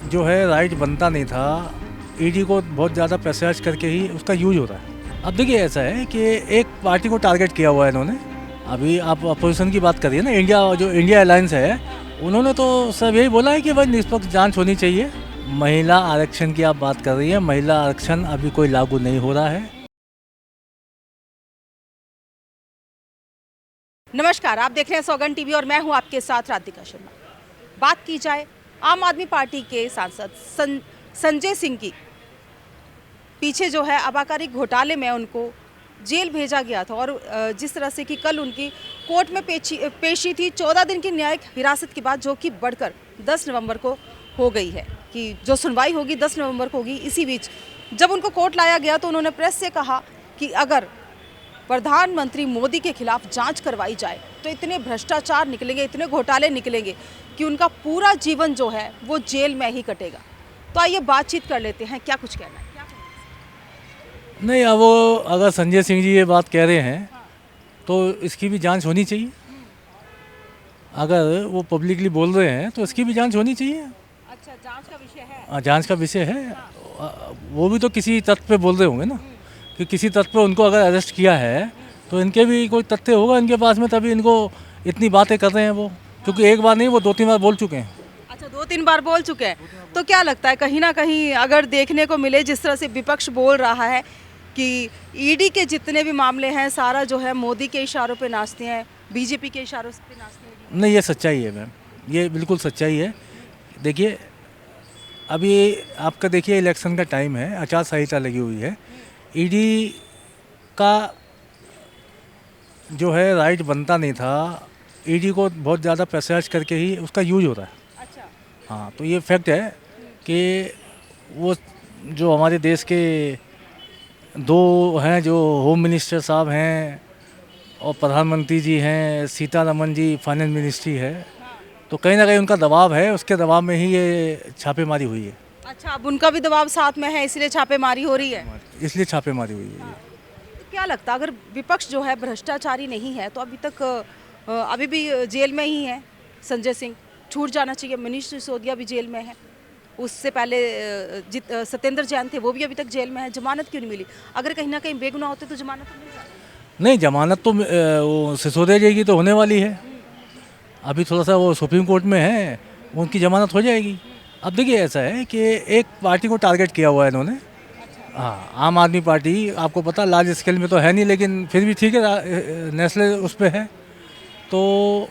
जो है राइट बनता नहीं था। ईडी को बहुत ज़्यादा प्रेशराइज करके ही उसका यूज हो रहा है। अब देखिए ऐसा है कि एक पार्टी को टारगेट किया हुआ है इन्होंने। अभी आप अपोजिशन की बात करिए ना, इंडिया अलायंस है, उन्होंने तो सब यही बोला है कि भाई निष्पक्ष जांच होनी चाहिए। महिला आरक्षण की आप बात कर रही हैं, महिला आरक्षण अभी कोई लागू नहीं हो रहा है। नमस्कार, आप देख रहे हैं सौगन टीवी और मैं हूं आपके साथ राधिका शर्मा। बात की जाए आम आदमी पार्टी के सांसद संजय सिंह की, पीछे जो है आबकारी घोटाले में उनको जेल भेजा गया था और जिस तरह से कि कल उनकी कोर्ट में पेशी थी 14 दिन की न्यायिक हिरासत के बाद, जो कि बढ़कर 10 नवंबर को हो गई है कि जो सुनवाई होगी 10 नवंबर को होगी। इसी बीच जब उनको कोर्ट लाया गया तो उन्होंने प्रेस से कहा कि अगर प्रधानमंत्री मोदी के खिलाफ जांच करवाई जाए तो इतने भ्रष्टाचार निकलेंगे, इतने घोटाले निकलेंगे कि उनका पूरा जीवन जो है वो जेल में ही कटेगा। तो आइए बातचीत कर लेते हैं, क्या कुछ कहना है। नहीं, अब वो अगर संजय सिंह जी ये बात कह रहे हैं तो इसकी भी जांच होनी चाहिए। अगर वो पब्लिकली बोल रहे हैं तो इसकी भी जांच होनी चाहिए। अच्छा, जांच का विषय है। हाँ, जांच का विषय है। वो भी तो किसी तथ्य पे बोल रहे होंगे ना, कि किसी तथ्य पे उनको अगर अरेस्ट किया है तो इनके भी कोई तथ्य होगा इनके पास में, तभी इनको इतनी बातें कर रहे हैं वो। क्योंकि एक बार नहीं, वो 2-3 बार बोल चुके हैं। अच्छा, 2-3 बार बोल चुके हैं। तो क्या लगता है, कहीं ना कहीं अगर देखने को मिले जिस तरह से विपक्ष बोल रहा है कि ईडी के जितने भी मामले हैं सारा जो है मोदी के इशारों पे नाचते हैं, बीजेपी के इशारों पे नाचते हैं। नहीं, ये सच्चाई है मैम, ये बिल्कुल सच्चाई है। देखिए, अभी आपका देखिए इलेक्शन का टाइम है, आचार संहिता लगी हुई है। ईडी का जो है राइट बनता नहीं था। ईडी को बहुत ज़्यादा प्रेशराइज करके ही उसका यूज हो रहा है। अच्छा। हाँ, तो ये फैक्ट है कि वो जो हमारे देश के दो हैं, जो होम मिनिस्टर साहब हैं और प्रधानमंत्री जी हैं, सीतारमन जी फाइनेंस मिनिस्ट्री है, तो कहीं ना कहीं उनका दबाव है, उसके दबाव में ही ये छापेमारी हुई है। अच्छा, अब उनका भी दबाव साथ में है इसलिए छापेमारी हो रही है। इसलिए छापेमारी हुई है। तो क्या लगता है, अगर विपक्ष जो है भ्रष्टाचारी नहीं है तो अभी तक अभी भी जेल में ही है संजय सिंह, छूट जाना चाहिए। मनीष सिसोदिया भी जेल में है, उससे पहले सत्येंद्र जैन थे, वो भी अभी तक जेल में है। जमानत क्यों नहीं मिली? अगर कहीं ना कहीं बेगुनाह होते तो जमानत तो मिल जाती। नहीं, जमानत तो वो सिसोदिया जी की तो होने वाली है। अभी थोड़ा सा वो सुप्रीम कोर्ट में है, उनकी जमानत हो जाएगी। अब देखिए ऐसा है कि एक पार्टी को टारगेट किया हुआ है इन्होंने। हाँ, आम आदमी पार्टी, आपको पता लार्ज स्केल में तो है नहीं, लेकिन फिर भी ठीक है, नेशनल उस पर है। तो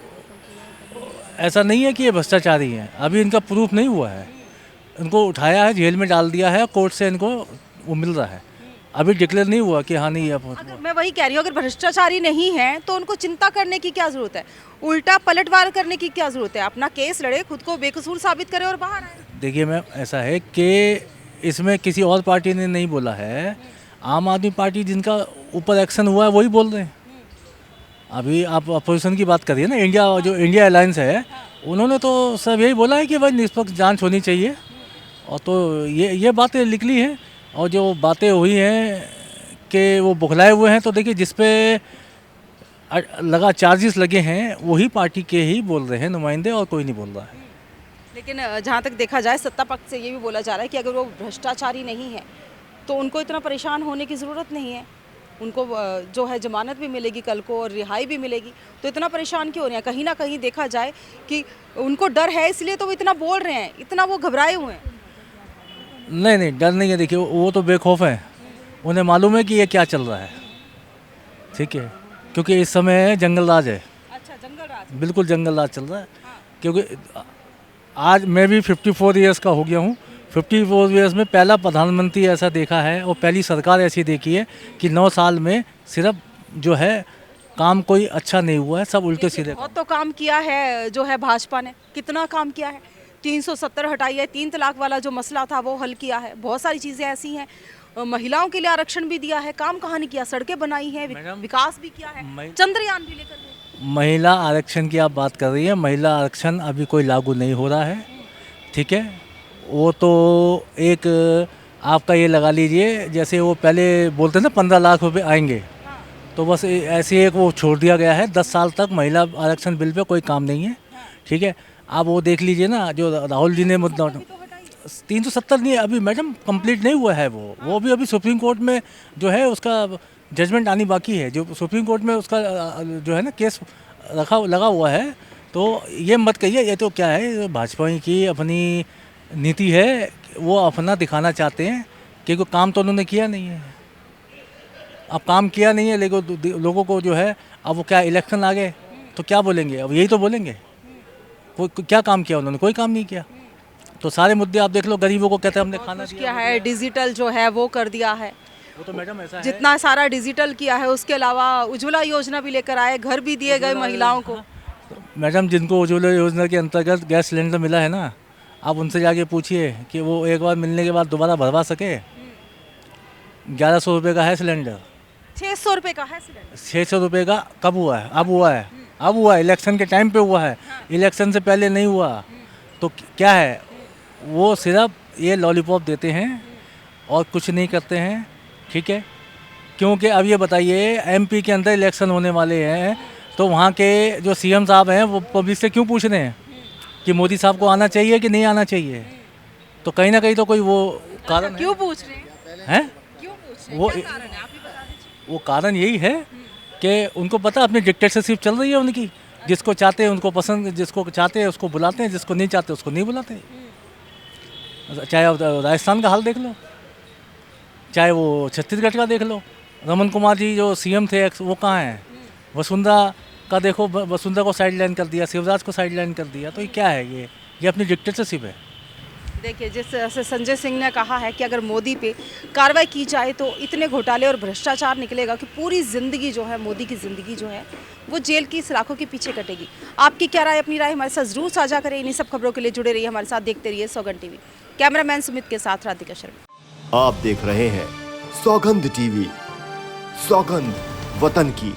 ऐसा नहीं है कि ये भ्रष्टाचारी हैं, अभी इनका प्रूफ नहीं हुआ है। इनको उठाया है, जेल में डाल दिया है, कोर्ट से इनको वो मिल रहा है। अभी डिक्लेयर नहीं हुआ कि हाँ नहीं है। अगर मैं वही कह रही हूँ, अगर भ्रष्टाचारी नहीं है तो उनको चिंता करने की क्या जरूरत है? उल्टा पलटवार करने की क्या जरूरत है? अपना केस लड़े, खुद को बेकसूर साबित करे और बाहर आए। देखिए मैम, ऐसा है कि इसमें किसी और पार्टी ने नहीं बोला है। आम आदमी पार्टी जिनका ऊपर एक्शन हुआ है वही बोल रहे हैं। अभी आप अपोजिशन की बात करिए ना, इंडिया अलायंस है, उन्होंने तो सब यही बोला है कि भाई निष्पक्ष जांच होनी चाहिए। और तो ये बातें निकली हैं, और जो बातें हुई हैं कि वो बुखलाए हुए हैं, तो देखिए जिस पे लगा चार्जेस लगे हैं वही पार्टी के ही बोल रहे हैं नुमाइंदे, और कोई नहीं बोल रहा है। लेकिन जहाँ तक देखा जाए सत्ता पक्ष से ये भी बोला जा रहा है कि अगर वो भ्रष्टाचारी नहीं है तो उनको इतना परेशान होने की ज़रूरत नहीं है। उनको जो है जमानत भी मिलेगी कल को और रिहाई भी मिलेगी, तो इतना परेशान क्यों हो रहे हैं? कहीं ना कहीं देखा जाए कि उनको डर है, इसलिए तो वो इतना बोल रहे हैं, इतना वो घबराए हुए हैं। नहीं नहीं, डर नहीं है। देखिए, वो तो बेखौफ है, उन्हें मालूम है कि ये क्या चल रहा है। ठीक है, क्योंकि इस समय जंगल राज है। अच्छा, जंगल राज। बिल्कुल जंगल राज चल रहा है। क्योंकि आज मैं भी 54 ईयर्स का हो गया हूँ। 54 ईयर्स में पहला प्रधानमंत्री ऐसा देखा है और पहली सरकार ऐसी देखी है कि 9 साल में सिर्फ जो है काम कोई अच्छा नहीं हुआ है, सब उल्टे सीधे। बहुत तो काम किया है जो है भाजपा ने, कितना काम किया है। 370 हटाई है, 3 तलाक वाला जो मसला था वो हल किया है, बहुत सारी चीज़ें ऐसी हैं। महिलाओं के लिए आरक्षण भी दिया है, काम कहाँ नहीं किया, सड़कें बनाई हैं, विकास भी किया है, चंद्रयान भी लेकर गए। महिला आरक्षण की आप बात कर रही हैं, महिला आरक्षण अभी कोई लागू नहीं हो रहा है। ठीक है, वो तो एक आपका ये लगा लीजिए, जैसे वो पहले बोलते थे ना 15 लाख रुपए आएंगे, तो बस ऐसे एक वो छोड़ दिया गया है। 10 साल तक महिला आरक्षण बिल पे कोई काम नहीं है। ठीक है, आप वो देख लीजिए ना, जो राहुल जी ने मुद्दा 370 नहीं, अभी मैडम कंप्लीट नहीं हुआ है वो भी अभी सुप्रीम कोर्ट में जो है उसका जजमेंट आनी बाकी है। जो सुप्रीम कोर्ट में उसका जो है ना केस लगा हुआ है। तो ये मत कहिए, ये तो क्या है, भाजपा की अपनी नीति है, वो अपना दिखाना चाहते हैं कि कोई काम तो उन्होंने किया नहीं है। अब काम किया नहीं है, लेकिन लोगों को जो है, अब वो क्या इलेक्शन आ गए तो क्या बोलेंगे, अब यही तो बोलेंगे। कोई क्या काम किया उन्होंने? कोई काम नहीं किया। तो सारे मुद्दे आप देख लो, गरीबों को कहते हैं हमने खाना कुछ किया है, डिजिटल जो है वो कर दिया है, वो तो मैडम ऐसा है, जितना सारा डिजिटल किया है। उसके अलावा उज्ज्वला योजना भी लेकर आए, घर भी दिए गए महिलाओं को। मैडम जिनको उज्ज्वला योजना के अंतर्गत गैस सिलेंडर मिला है ना, आप उनसे जाके पूछिए कि वो एक बार मिलने के बाद दोबारा भरवा सके। 1100 रुपये का है सिलेंडर, 600 रुपये का है सिलेंडर। 600 रुपये का कब हुआ है? अब हुआ है, इलेक्शन के टाइम पे हुआ है, इलेक्शन से पहले नहीं हुआ। तो क्या है, वो सिर्फ ये लॉलीपॉप देते हैं और कुछ नहीं करते हैं, ठीक है। क्योंकि अब ये बताइए, एमपी के अंदर इलेक्शन होने वाले हैं, तो वहाँ के जो सीएम साहब हैं वो पब्लिक से क्यों पूछ रहे हैं कि मोदी साहब को आना चाहिए कि नहीं आना चाहिए? तो कहीं ना कहीं तो कोई वो कारण क्यों पूछ रहे है, क्यों पूछ रहे वो क्या कारण है, आप ही बता दीजिए। वो कारण यही है कि उनको पता अपनी डिक्टेटरशिप चल रही है उनकी। जिसको चाहते हैं उनको पसंद, जिसको चाहते हैं उसको बुलाते हैं, जिसको नहीं चाहते उसको नहीं बुलाते। चाहे राजस्थान का हाल देख लो, चाहे वो छत्तीसगढ़ का देख लो। रमन कुमार जी जो सीएम थे वो कहाँ हैं? वसुंधरा का देखो, वसुंधरा को साइडलाइन कर दिया, शिवराज को साइडलाइन कर दिया। तो ये क्या है? ये अपनी डिक्टेटरशिप है। देखिए, जिस तरह से संजय सिंह ने कहा है कि अगर मोदी पे कार्रवाई की जाए तो इतने घोटाले और भ्रष्टाचार निकलेगा कि पूरी ज़िंदगी जो है, मोदी की ज़िंदगी जो है वो जेल की सलाखों के पीछे कटेगी। आपकी क्या राय, अपनी राय हमारे साथ ज़रूर साझा करें। इन्हीं सब खबरों के लिए जुड़े रहिए हमारे साथ, देखते रहिए सौगंध टीवी। कैमरामैन सुमित के साथ राधिका शर्मा। आप देख रहे हैं सौगंध टीवी, सौगंध वतन की।